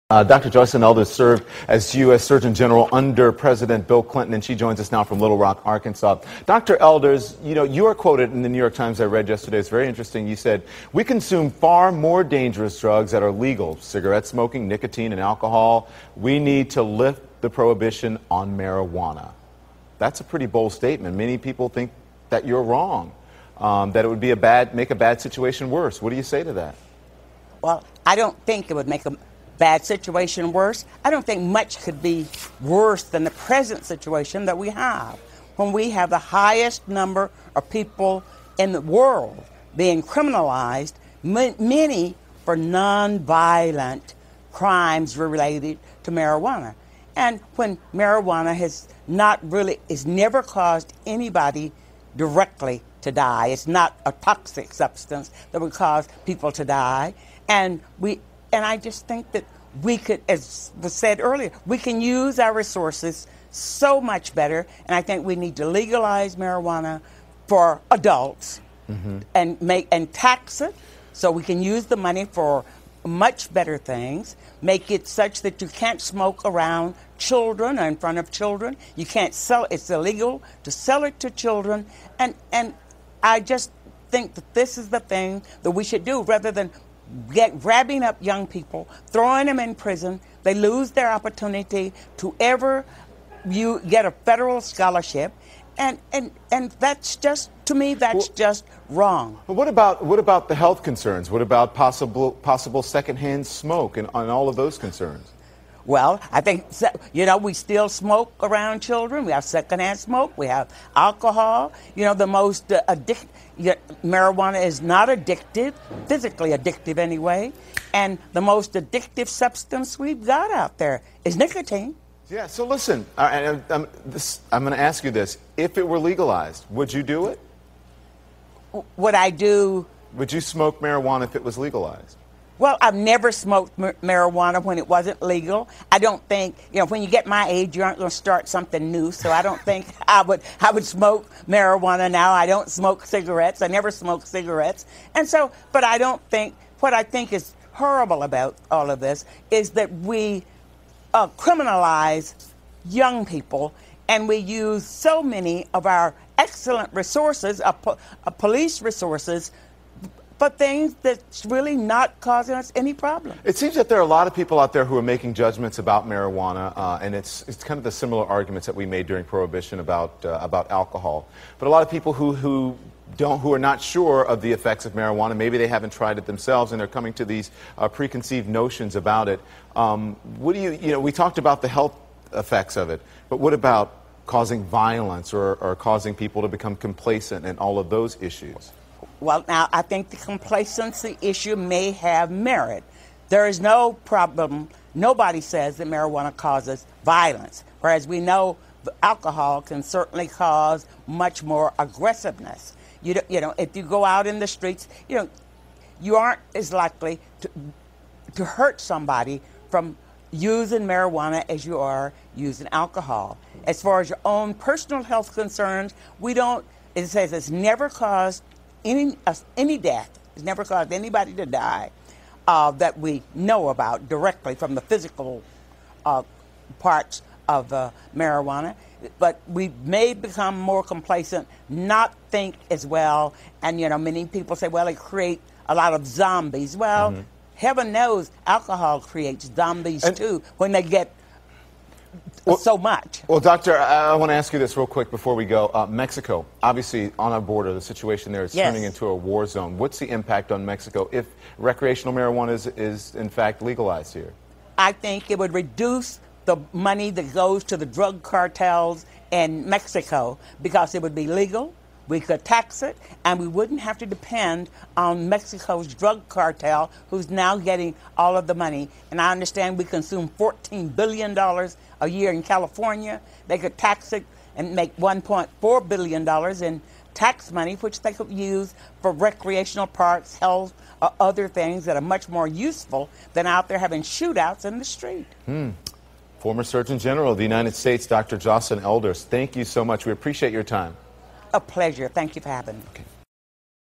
Dr. Jocelyn Elders served as U.S. Surgeon General under President Bill Clinton, and she joins us now from Little Rock, Arkansas. Dr. Elders, you are quoted in the New York Times I read yesterday. It's very interesting. You said, "We consume far more dangerous drugs that are legal, cigarette smoking, nicotine, and alcohol. We need to lift the prohibition on marijuana." That's a pretty bold statement. Many people think that you're wrong, that it would be make a bad situation worse. What do you say to that? Well, I don't think it would make a bad situation worse. I don't think much could be worse than the present situation that we have, when we have the highest number of people in the world being criminalized, many for non-violent crimes related to marijuana. And when marijuana has never caused anybody directly to die. It's not a toxic substance that would cause people to die. And I just think that we could, as was said earlier, we can use our resources so much better. And I think we need to legalize marijuana for adults and tax it so we can use the money for much better things. Make it such that you can't smoke around children or in front of children. You can't sell. It's illegal to sell it to children. And I just think that this is the thing that we should do, rather than grabbing up young people, throwing them in prison. They lose their opportunity to ever get a federal scholarship, and that's just, to me, that's just wrong. But what about the health concerns? What about possible secondhand smoke and all of those concerns? Well, I think, we still smoke around children. We have secondhand smoke. We have alcohol. The most marijuana is not addictive, physically addictive anyway. And the most addictive substance we've got out there is nicotine. Yeah, so listen, I'm going to ask you this. If it were legalized, would you do it? Would I do? Would you smoke marijuana if it was legalized? Well, I've never smoked marijuana when it wasn't legal. I don't think, when you get my age, you aren't going to start something new. So I don't think I would smoke marijuana now. I don't smoke cigarettes. I never smoked cigarettes. And so, but I don't think, what I think is horrible about all of this is that we criminalize young people, and we use so many of our excellent resources, police resources, for things that's really not causing us any problem. It seems that there are a lot of people out there who are making judgments about marijuana, and it's kind of the similar arguments that we made during Prohibition about alcohol. But a lot of people who are not sure of the effects of marijuana, maybe they haven't tried it themselves, and they're coming to these preconceived notions about it. What do we talked about the health effects of it, but what about causing violence or causing people to become complacent and all of those issues? Well, now, I think the complacency issue may have merit. There is no problem. Nobody says that marijuana causes violence, whereas we know alcohol can certainly cause much more aggressiveness. If you go out in the streets, you aren't as likely to hurt somebody from using marijuana as you are using alcohol. As far as your own personal health concerns, it says it's never caused any death. It's never caused anybody to die that we know about directly from the physical parts of marijuana. But we may become more complacent, not think as well. And, many people say, well, it creates a lot of zombies. Well, heaven knows alcohol creates zombies too when they get so much. Well, Doctor, I want to ask you this real quick before we go. Mexico, obviously on our border, the situation there is turning into a war zone. What's the impact on Mexico if recreational marijuana is in fact legalized here? I think it would reduce the money that goes to the drug cartels in Mexico, because it would be legal. We could tax it, and we wouldn't have to depend on Mexico's drug cartel, who's now getting all of the money. And I understand we consume $14 billion a year in California. They could tax it and make $1.4 billion in tax money, which they could use for recreational parks, health, or other things that are much more useful than out there having shootouts in the street. Former Surgeon General of the United States, Dr. Jocelyn Elders, thank you so much. We appreciate your time. A pleasure. Thank you for having me. Okay.